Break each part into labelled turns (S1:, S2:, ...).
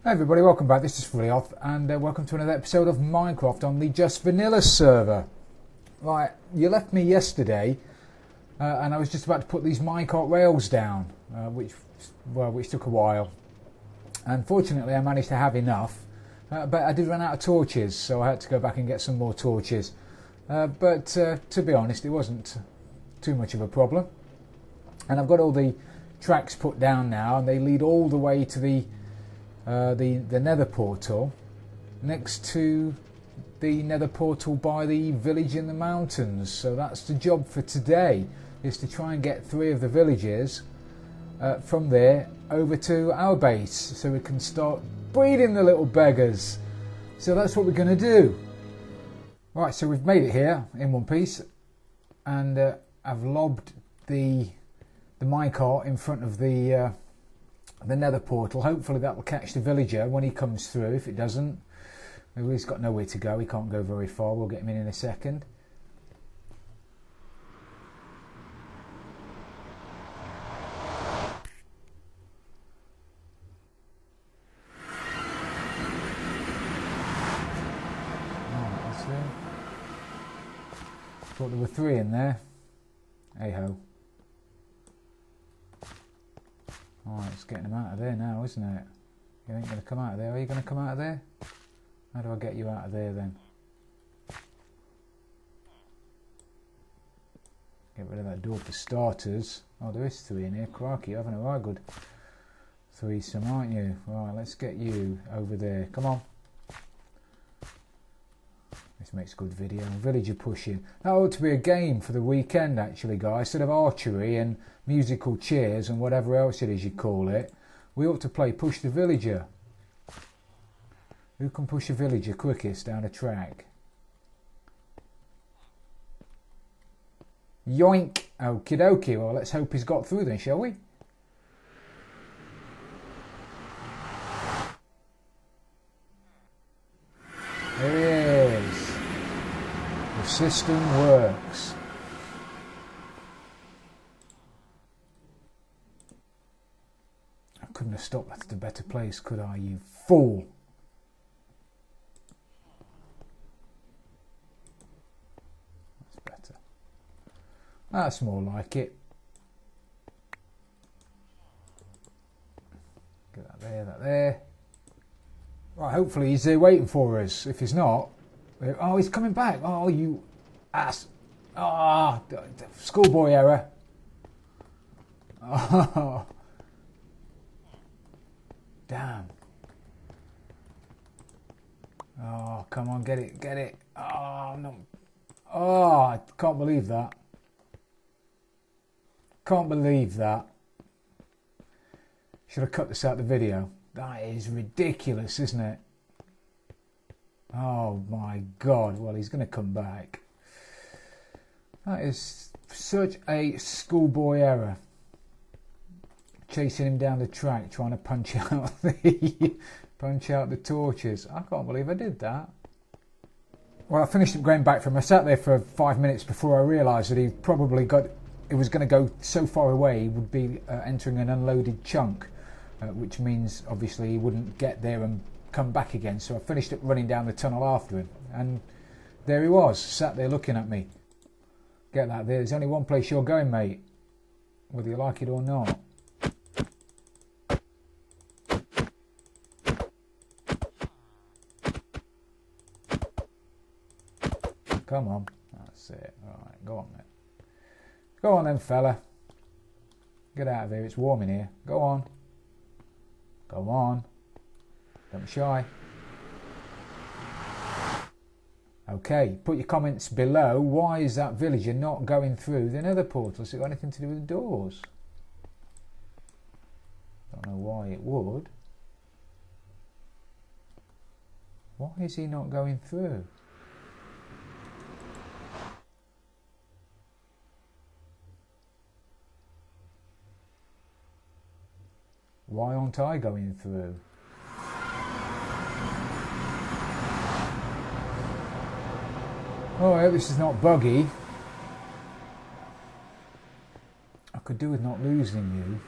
S1: Hey everybody, welcome back. This is Fully and welcome to another episode of Minecraft on the Just Vanilla server. Right, you left me yesterday and I was just about to put these minecart rails down, which took a while. Unfortunately, I managed to have enough, but I did run out of torches, so I had to go back and get some more torches. But to be honest, it wasn't too much of a problem. And I've got all the tracks put down now, and they lead all the way to the nether portal, next to the nether portal by the village in the mountains. So that's the job for today, is to try and get 3 of the villages from there over to our base so we can start breeding the little beggars. So that's what we're going to do. Right, so we've made it here in one piece, and I've lobbed the minecart in front of the nether portal. Hopefully that will catch the villager when he comes through. If it doesn't, he's got nowhere to go, he can't go very far. We'll get him in a second. Right, let's see. Thought there were 3 in there. Hey ho. Alright, it's getting them out of there now, isn't it? You ain't going to come out of there. Are you going to come out of there? How do I get you out of there then? Get rid of that door for starters. Oh, there is 3 in here. Crikey, you're having a right good threesome, aren't you? Right, let's get you over there. Come on. This makes good video. Villager pushing. That ought to be a game for the weekend, actually, guys. Instead of archery and musical chairs and whatever else it is you call it, we ought to play Push the Villager. Who can push a villager quickest down a track? Yoink! Okie dokie. Well, let's hope he's got through then, shall we? There he is. The system works. I couldn't have stopped at a better place, could I, you fool? That's better. That's more like it. Get that there, that there. Right, hopefully he's there waiting for us. If he's not... Oh, he's coming back. Oh, you ass. Ah, oh, schoolboy error. Oh. Damn. Oh, come on, get it, get it. Oh, no. Oh, I can't believe that. Can't believe that. Should have cut this out of the video. That is ridiculous, isn't it? Oh my God. Well, he's going to come back. That is such a schoolboy error. Chasing him down the track, trying to punch out the torches. I can't believe I did that. Well, I finished up going back for him. I sat there for 5 minutes before I realised that he probably got... It was going to go so far away, he would be entering an unloaded chunk, which means obviously he wouldn't get there and come back again. So I finished up running down the tunnel after him, and there he was, sat there looking at me. Get that there. There's only one place you're going, mate, whether you like it or not. Come on. That's it. Alright, go on then. Go on then, fella. Get out of here. It's warm in here. Go on. Go on. Don't be shy. Okay, put your comments below. Why is that villager not going through the nether portal? Has it got anything to do with the doors? Don't know why it would. Why is he not going through? Why aren't I going through? Oh, I hope this is not buggy. I could do with not losing you.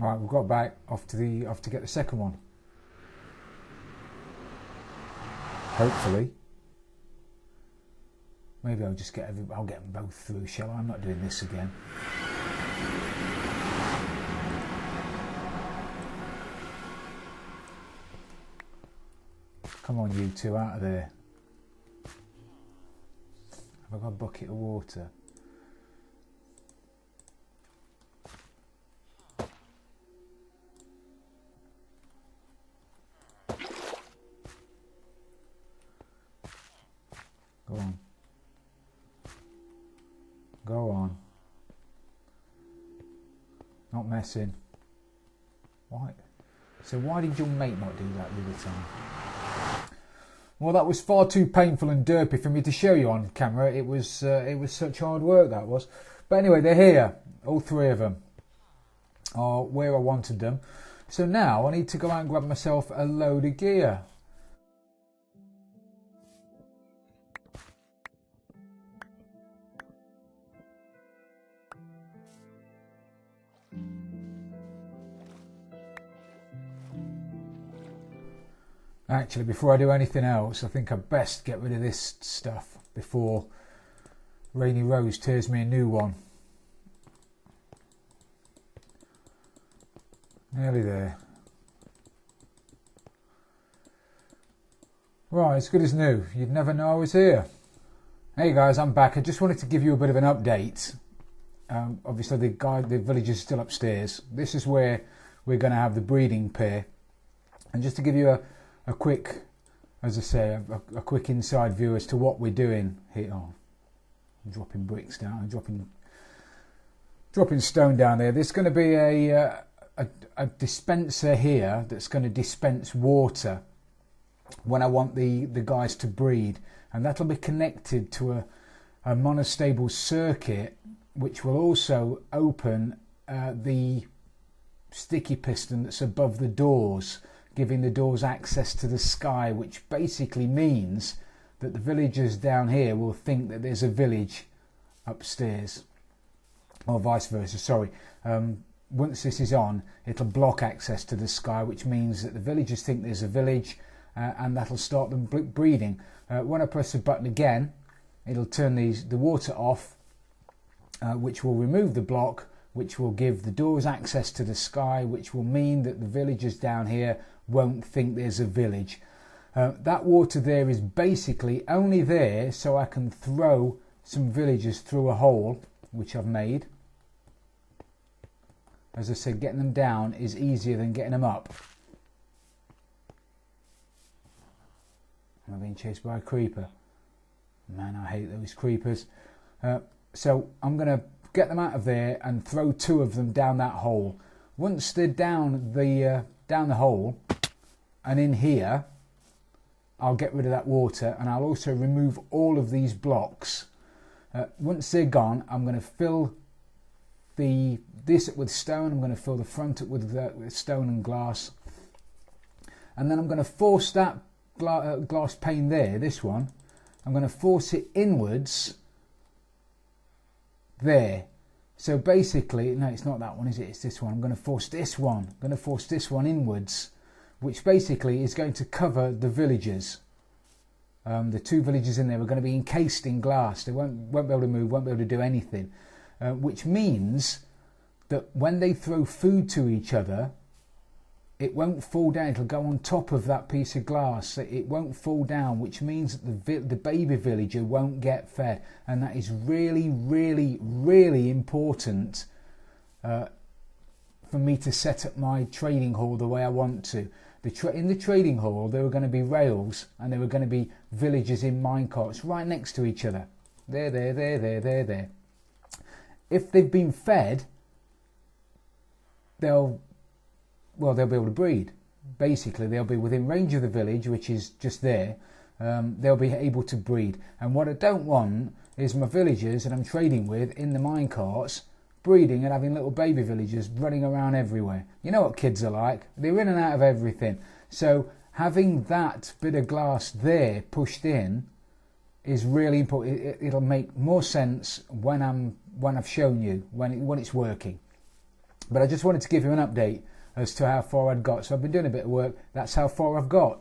S1: Right, we've got back off to get the second one. Hopefully. Maybe I'll just I'll get them both through, shall I? I'm not doing this again. Come on, you two, out of there. Have I got a bucket of water? Go on. Go on. Not messing. Why? So why did your mate not do that the other time? Well, that was far too painful and derpy for me to show you on camera. It was such hard work, that was. But anyway, they're here. All three of them are where I wanted them. So now I need to go out and grab myself a load of gear. Actually, before I do anything else, I think I'd best get rid of this stuff before Rainy Rose tears me a new one. Nearly there. Right, as good as new. You'd never know I was here. Hey guys, I'm back. I just wanted to give you a bit of an update. Obviously the village is still upstairs. This is where we're going to have the breeding pair. And just to give you a quick, as I say, a quick inside view as to what we're doing here. Oh, I'm dropping bricks down. I'm dropping stone down there. There's going to be a dispenser here that's going to dispense water when I want the guys to breed, and that'll be connected to a monostable circuit, which will also open the sticky piston that's above the doors, giving the doors access to the sky, which basically means that the villagers down here will think that there's a village upstairs, or vice versa, sorry. Once this is on, it'll block access to the sky, which means that the villagers think there's a village, and that'll start them breeding. When I press the button again, it'll turn the water off, which will remove the block, which will give the doors access to the sky, which will mean that the villagers down here won't think there's a village. That water there is basically only there so I can throw some villagers through a hole, which I've made. As I said, getting them down is easier than getting them up. Am I being chased by a creeper? Man, I hate those creepers. So I'm going to get them out of there and throw two of them down that hole. Once they're down the hole and in here, I'll get rid of that water, and I'll also remove all of these blocks. Once they're gone, I'm going to fill this up with stone. I'm going to fill the front up with stone and glass, and then I'm going to force that glass pane there, this one, I'm going to force it inwards there. So basically, no, it's not that one, is it? It's this one. I'm going to force this one. I'm going to force this one inwards, which basically is going to cover the villagers. The two villagers in there are going to be encased in glass. They won't be able to move, won't be able to do anything, which means that when they throw food to each other, it won't fall down. It'll go on top of that piece of glass. It won't fall down, which means that the baby villager won't get fed. And that is really, really, really important for me to set up my trading hall the way I want to. In the trading hall, there were going to be rails, and there were going to be villagers in minecarts right next to each other. There. If they've been fed, they'll be able to breed. Basically, they'll be within range of the village, which is just there. They'll be able to breed. And what I don't want is my villagers that I'm trading with in the minecarts breeding and having little baby villagers running around everywhere. You know what kids are like. They're in and out of everything. So having that bit of glass there pushed in is really important. It'll make more sense when I've shown you, when it's working. But I just wanted to give you an update as to how far I'd got. So I've been doing a bit of work. That's how far I've got.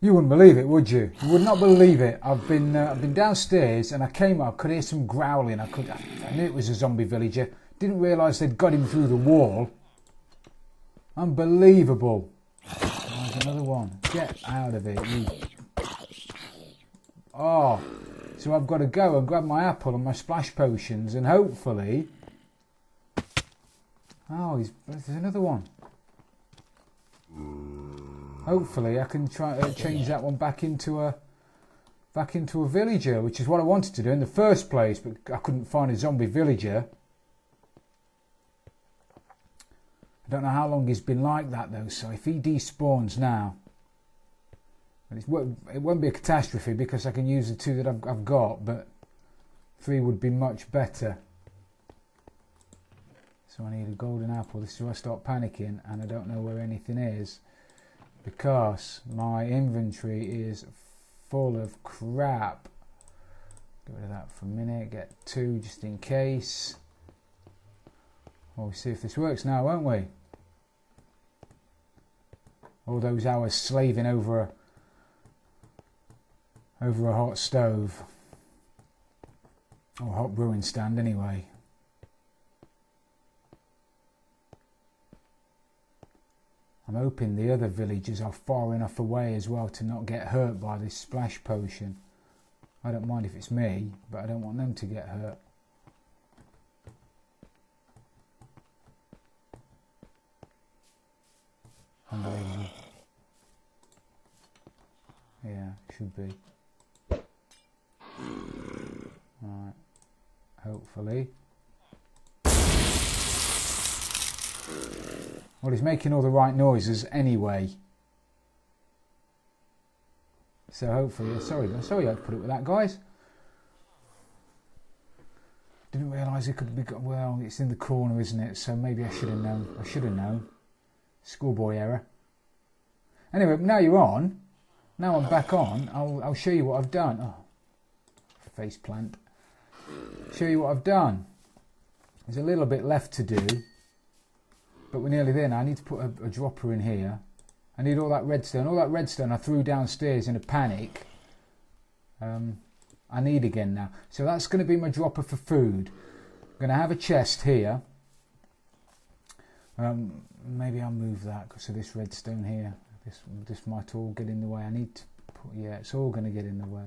S1: You wouldn't believe it, would you? You would not believe it. I've been downstairs and I came up, could hear some growling. I knew it was a zombie villager. Didn't realise they'd got him through the wall. Unbelievable. There's another one. Get out of it. Oh, so I've got to go and grab my apple and my splash potions and hopefully... Oh, there's another one. Hopefully I can try to change that one back into a villager, which is what I wanted to do in the first place, but I couldn't find a zombie villager. I don't know how long he's been like that though, so if he despawns now, it won't be a catastrophe because I can use the 2 that I've got, but 3 would be much better. So I need a golden apple. This is where I start panicking and I don't know where anything is because my inventory is full of crap. Get rid of that for a minute, get 2 just in case. We'll see if this works now, won't we? All those hours slaving over a hot stove. Or hot brewing stand anyway. I'm hoping the other villagers are far enough away as well to not get hurt by this splash potion. I don't mind if it's me, but I don't want them to get hurt. Unbelievable. Yeah, should be. Right, hopefully. Well, he's making all the right noises anyway. So hopefully, sorry I had to put it with that, guys. Didn't realise it could be, well, it's in the corner, isn't it? So maybe I should have known. I should have known. Schoolboy error. Anyway, now you're on. Now I'm back on. I'll show you what I've done. Oh, face plant. Show you what I've done. There's a little bit left to do. But we're nearly there now. I need to put a dropper in here. I need all that redstone. All that redstone I threw downstairs in a panic. I need again now. So that's going to be my dropper for food. I'm going to have a chest here. Maybe I'll move that because of this redstone here. This might all get in the way. I need to put, yeah, it's all going to get in the way.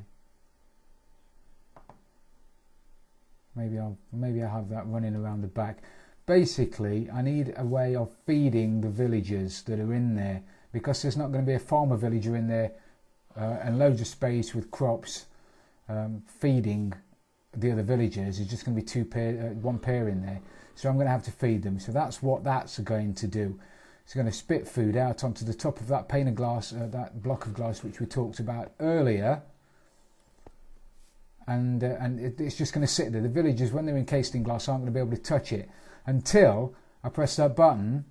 S1: Maybe I'll have that running around the back. Basically, I need a way of feeding the villagers that are in there because there's not going to be a farmer villager in there and loads of space with crops feeding the other villagers. There's just going to be one pair in there. So I'm going to have to feed them. So that's what that's going to do. It's going to spit food out onto the top of that pane of glass, that block of glass which we talked about earlier. And it's just going to sit there. The villagers, when they're encased in glass, aren't going to be able to touch it until I press that button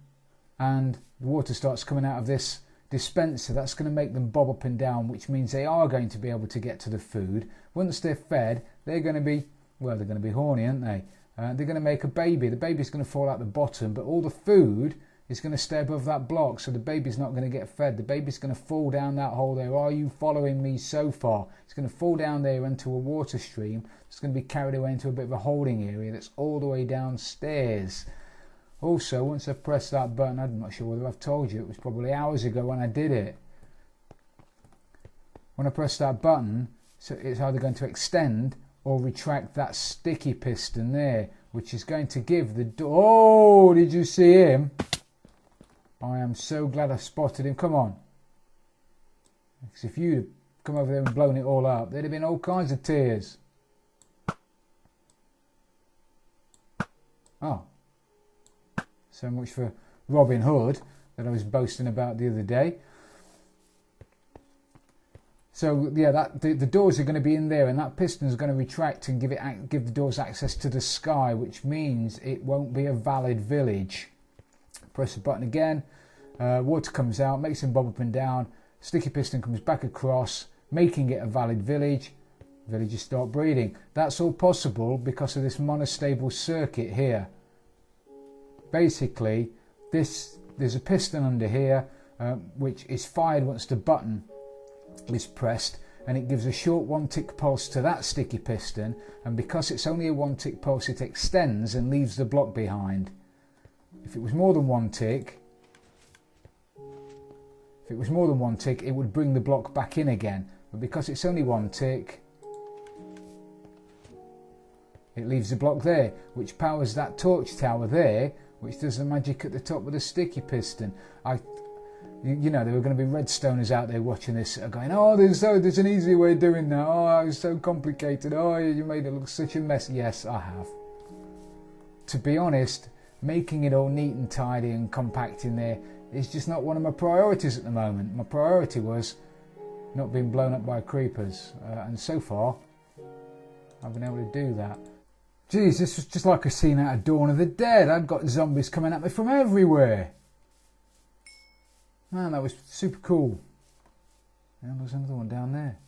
S1: and the water starts coming out of this dispenser. That's going to make them bob up and down, which means they are going to be able to get to the food. Once they're fed, they're going to be, well, they're going to be horny, aren't they? They're going to make a baby. The baby's going to fall out the bottom, but all the food is going to stay above that block, so the baby's not going to get fed. The baby's going to fall down that hole there. Are you following me so far? It's going to fall down there into a water stream. It's going to be carried away into a bit of a holding area that's all the way downstairs. Also, once I've pressed that button, I'm not sure whether I've told you, it was probably hours ago when I did it. When I press that button, so it's either going to extend or retract that sticky piston there, which is going to give the door. Oh, did you see him? I am so glad I spotted him. Come on. Because if you'd have come over there and blown it all up, there'd have been all kinds of tears. Oh. So much for Robin Hood that I was boasting about the other day. So yeah, the doors are going to be in there, and that piston is going to retract and give the doors access to the sky, which means it won't be a valid village. Press the button again, water comes out, makes them bob up and down, sticky piston comes back across, making it a valid village. Villagers start breeding. That's all possible because of this monostable circuit here. basically there's a piston under here which is fired once the button is pressed, and it gives a short 1 tick pulse to that sticky piston, and because it's only a 1 tick pulse it extends and leaves the block behind. If it was more than 1 tick, it would bring the block back in again, but because it's only 1 tick, it leaves the block there, which powers that torch tower there, which does the magic at the top with the sticky piston. You know, there were going to be redstoners out there watching this going, oh, there's an easy way of doing that. Oh, it's so complicated. Oh, you made it look such a mess. Yes, I have. To be honest, making it all neat and tidy and compact in there is just not one of my priorities at the moment. My priority was not being blown up by creepers, and so far I've been able to do that. Geez, this was just like a scene out of Dawn of the Dead. I've got zombies coming at me from everywhere. Man, that was super cool. And there's another one down there.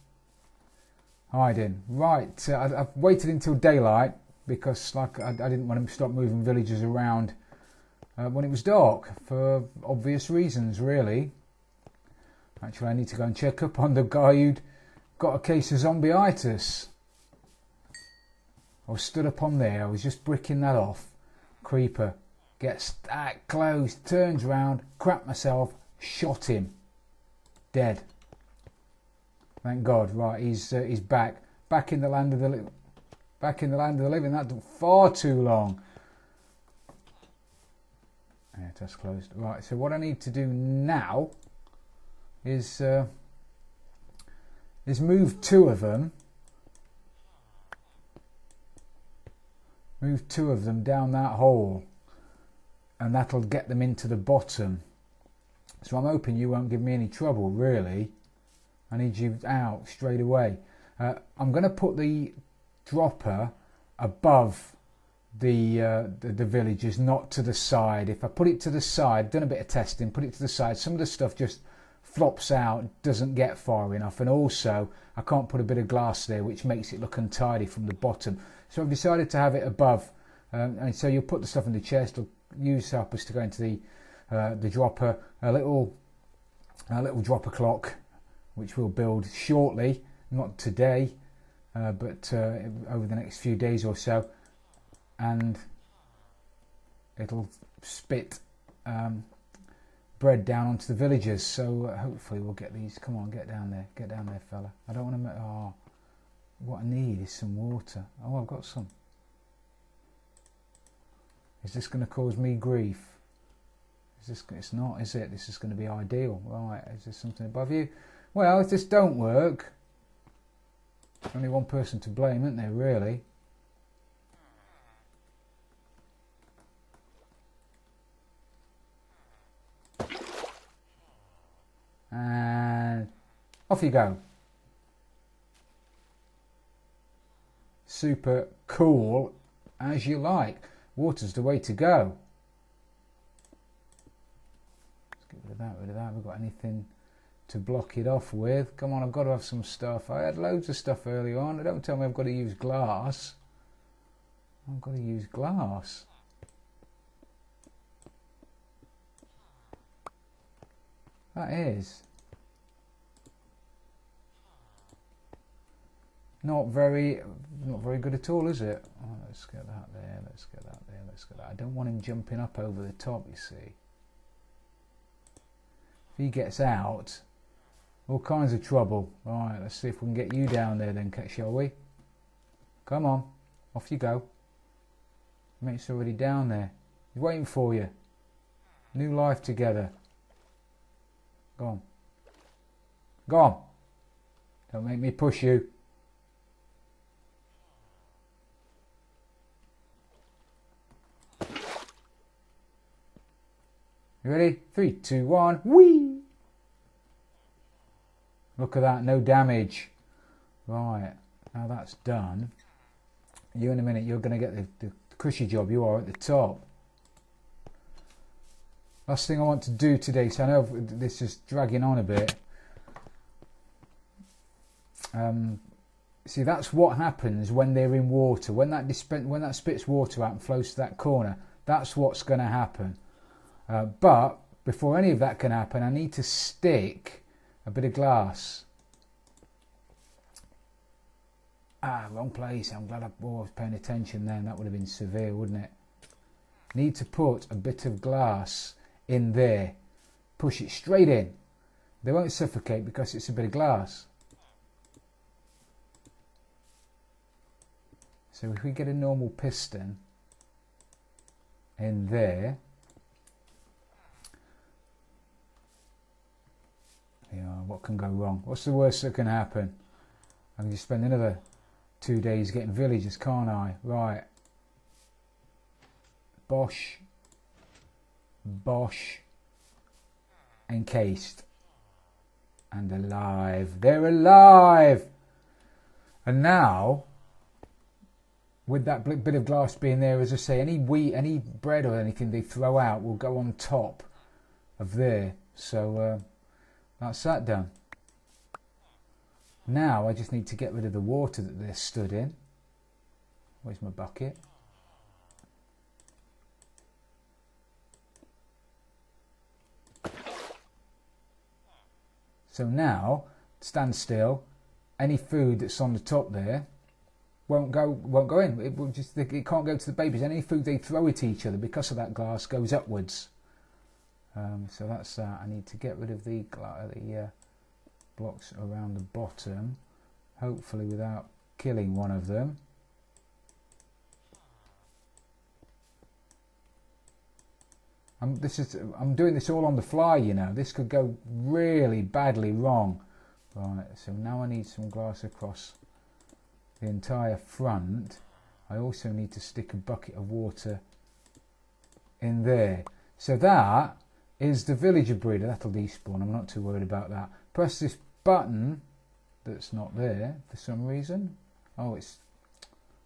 S1: Hiding. Right, I've waited until daylight because I didn't want to stop moving villagers around when it was dark, for obvious reasons, really. Actually, I need to go and check up on the guy who'd got a case of zombie-itis. I was stood up on there, I was just bricking that off. Creeper gets that close, turns round, crap myself, shot him. Dead. Thank God. Right, he's back in the land of the living. Back in the land of the living. That took far too long. Yeah, test closed. Right, so what I need to do now is move 2 of them. Move 2 of them down that hole, and that'll get them into the bottom. So I'm hoping you won't give me any trouble, really. I need you out straight away. I'm going to put the dropper above the villagers, not to the side. If I put it to the side, done a bit of testing, put it to the side, some of the stuff just flops out, doesn't get far enough, and also I can't put a bit of glass there, which makes it look untidy from the bottom. So I've decided to have it above, and so you'll put the stuff in the chest, or use helpers to go into the dropper, a little dropper clock, which we'll build shortly, not today, but over the next few days or so, and it'll spit bread down onto the villagers. So hopefully we'll get these. Come on, get down there, fella. I don't want to. Oh, what I need is some water. Oh, I've got some. Is this going to cause me grief? Is this? It's not, is it? This is going to be ideal. Right, is there something above you? Well, if this don't work, there's only one person to blame, isn't there, really? And off you go. Super cool as you like. Water's the way to go. Let's get rid of that, We've got anything to block it off with? Come on, I've got to have some stuff. I had loads of stuff early on. Don't tell me I've got to use glass. I've got to use glass. That is not very good at all, is it? Oh, let's get that there, let's get that there, let's get that. I don't want him jumping up over the top, you see. If he gets out, all kinds of trouble. Right, let's see if we can get you down there then, shall we? Come on, off you go. Mate's already down there. He's waiting for you. New life together. Go on. Go on. Don't make me push you. You ready? 3, 2, 1. Whee! Look at that, no damage. Right, now that's done. You in a minute, you're going to get the cushy job. You are at the top. Last thing I want to do today, so I know this is dragging on a bit. See, that's what happens when they're in water. When that spits water out and flows to that corner, That's what's going to happen. But before any of that can happen, I need to stick a bit of glass. Wrong place. I'm glad I was paying attention then. That would have been severe, wouldn't it? Need to put a bit of glass in there. Push it straight in. They won't suffocate because it's a bit of glass. So if we get a normal piston in there, what can go wrong? What's the worst that can happen? I can just spend another 2 days getting villagers, can't I? Right. Bosh. Bosh. Encased. And alive. They're alive! And now, with that bit of glass being there, as I say, any wheat, any bread or anything they throw out will go on top of there. So that's that done. Now I just need to get rid of the water that they're stood in. Where's my bucket? So now, stand still. Any food that's on the top there won't go in. It can't go to the babies. Any food they throw at each other because of that glass goes upwards. So that's that. I need to get rid of the blocks around the bottom, hopefully without killing one of them. I'm doing this all on the fly, you know. This could go really badly wrong. Right, so now I need some glass across the entire front. I also need to stick a bucket of water in there. So that is the villager breeder. That'll despawn. I'm not too worried about that. Press this button that's not there for some reason. Oh, it's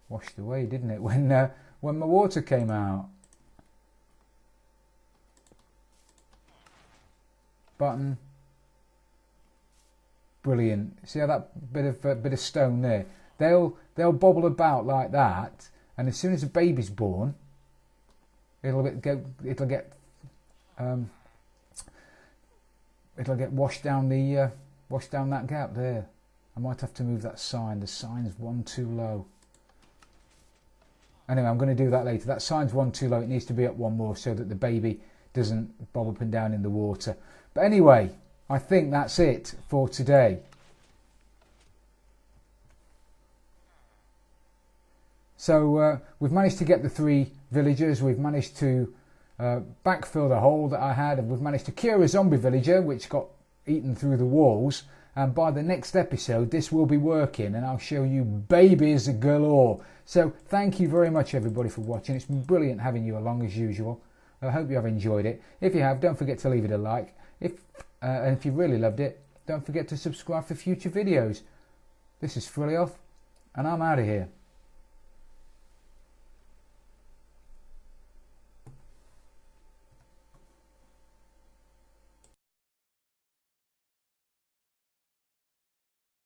S1: washed away, didn't it, when my water came out. Button. Brilliant. See how that bit of stone there? They'll bobble about like that, and as soon as a baby's born, it'll get washed down that gap there. I might have to move that sign. The sign's one too low. Anyway, I'm going to do that later. That sign's one too low. It needs to be up one more so that the baby doesn't bob up and down in the water. But anyway, I think that's it for today. So we've managed to get the 3 villagers. We've managed to backfill the hole that I had, and we've managed to cure a zombie villager which got eaten through the walls. And by the next episode this will be working, and I'll show you babies galore. So thank you very much everybody for watching. It's been brilliant having you along as usual. I hope you have enjoyed it. If you have, don't forget to leave it a like. And if you really loved it, don't forget to subscribe for future videos. This is Frillioth, and I'm out of here.